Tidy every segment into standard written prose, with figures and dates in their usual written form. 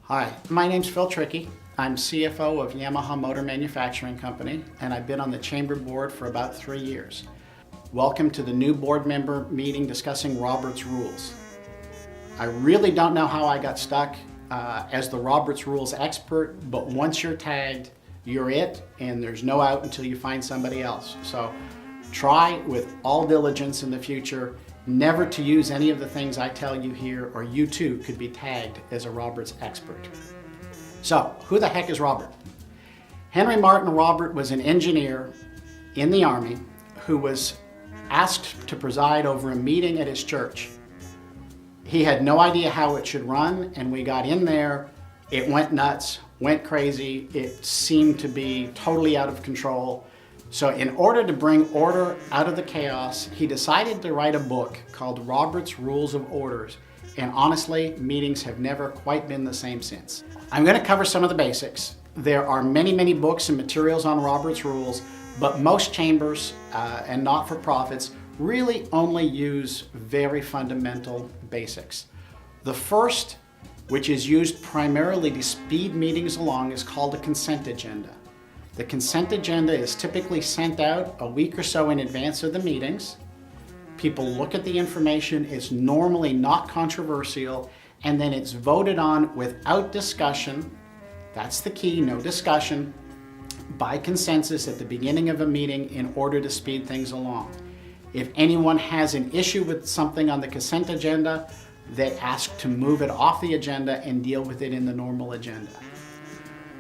Hi, my name's Phil Trickey. I'm CFO of Yamaha Motor Manufacturing Company, and I've been on the Chamber Board for about 3 years. Welcome to the new board member meeting discussing Robert's Rules. I really don't know how I got stuck as the Robert's Rules expert, but once you're tagged, you're it, and there's no out until you find somebody else. So try with all diligence in the future never to use any of the things I tell you here, or you too could be tagged as a Roberts expert. So, who the heck is Robert? Henry Martin Robert was an engineer in the Army who was asked to preside over a meeting at his church. He had no idea how it should run, and we got in there, it went nuts, went crazy, it seemed to be totally out of control. So in order to bring order out of the chaos, he decided to write a book called Robert's Rules of Orders. And honestly, meetings have never quite been the same since. I'm going to cover some of the basics. There are many books and materials on Robert's Rules, but most chambers and not-for-profits really only use very fundamental basics. The first, which is used primarily to speed meetings along, is called a consent agenda. The consent agenda is typically sent out a week or so in advance of the meetings. People look at the information, it's normally not controversial, and then it's voted on without discussion. That's the key, no discussion, by consensus at the beginning of a meeting in order to speed things along. If anyone has an issue with something on the consent agenda, they ask to move it off the agenda and deal with it in the normal agenda.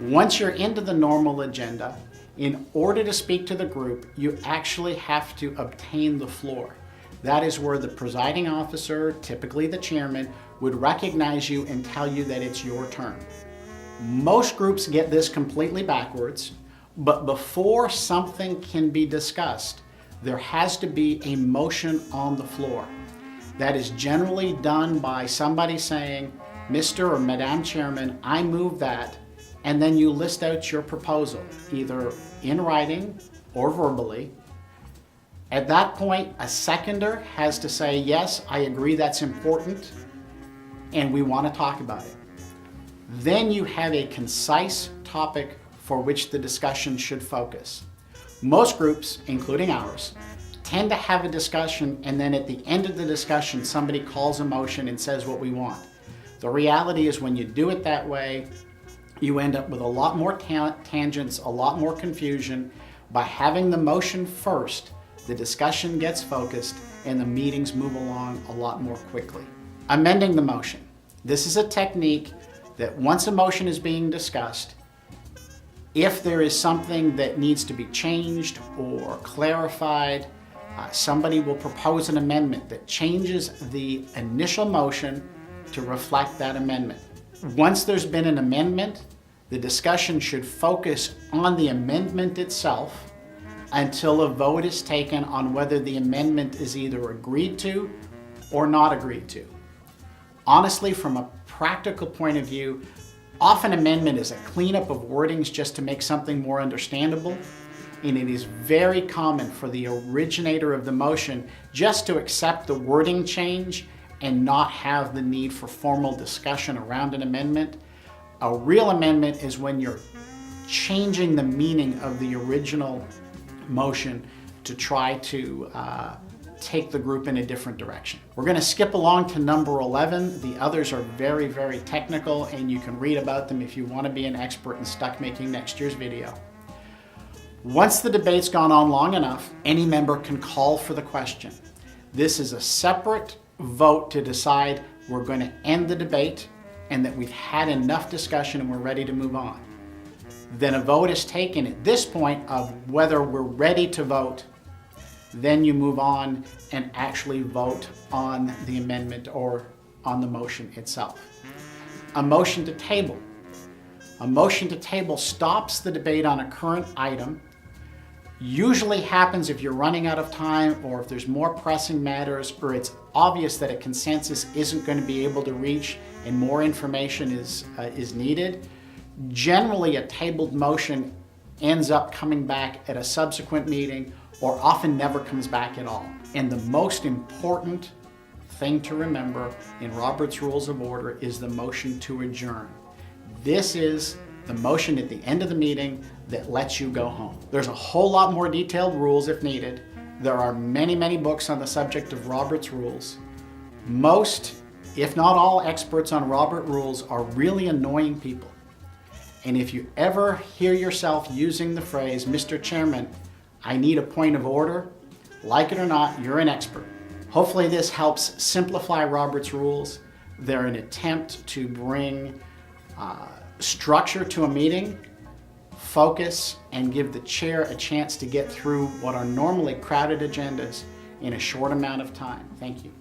Once you're into the normal agenda, in order to speak to the group, you actually have to obtain the floor. That is where the presiding officer, typically the chairman, would recognize you and tell you that it's your turn. Most groups get this completely backwards, but before something can be discussed, there has to be a motion on the floor. That is generally done by somebody saying, Mr. or Madam Chairman, I move that, and then you list out your proposal, either in writing or verbally. At that point, a seconder has to say, yes, I agree that's important, and we want to talk about it. Then you have a concise topic for which the discussion should focus. Most groups, including ours, tend to have a discussion, and then at the end of the discussion, somebody calls a motion and says what we want. The reality is when you do it that way, you end up with a lot more tangents, a lot more confusion. By having the motion first, the discussion gets focused and the meetings move along a lot more quickly. Amending the motion. This is a technique that once a motion is being discussed, if there is something that needs to be changed or clarified, somebody will propose an amendment that changes the initial motion to reflect that amendment. Once there's been an amendment, the discussion should focus on the amendment itself until a vote is taken on whether the amendment is either agreed to or not agreed to. Honestly, from a practical point of view, often amendment is a cleanup of wordings just to make something more understandable, and it is very common for the originator of the motion just to accept the wording change and not have the need for formal discussion around an amendment. A real amendment is when you're changing the meaning of the original motion to try to take the group in a different direction. We're going to skip along to number 11. The others are very technical, and you can read about them if you want to be an expert in stuck making next year's video. Once the debate's gone on long enough, any member can call for the question. This is a separate vote to decide we're going to end the debate and that we've had enough discussion and we're ready to move on. Then a vote is taken at this point of whether we're ready to vote. Then you move on and actually vote on the amendment or on the motion itself. A motion to table. A motion to table stops the debate on a current item. Usually happens if you're running out of time or if there's more pressing matters or it's obvious that a consensus isn't going to be able to reach and more information is needed. Generally, a tabled motion ends up coming back at a subsequent meeting or often never comes back at all. And the most important thing to remember in Robert's Rules of Order is the motion to adjourn. This is the motion at the end of the meeting that lets you go home. There's a whole lot more detailed rules if needed. There are many, many books on the subject of Robert's Rules. Most, if not all, experts on Robert Rules are really annoying people. And if you ever hear yourself using the phrase, "Mr. Chairman, I need a point of order," like it or not, you're an expert. Hopefully this helps simplify Robert's Rules. They're an attempt to bring structure to a meeting, focus, and give the chair a chance to get through what are normally crowded agendas in a short amount of time. Thank you.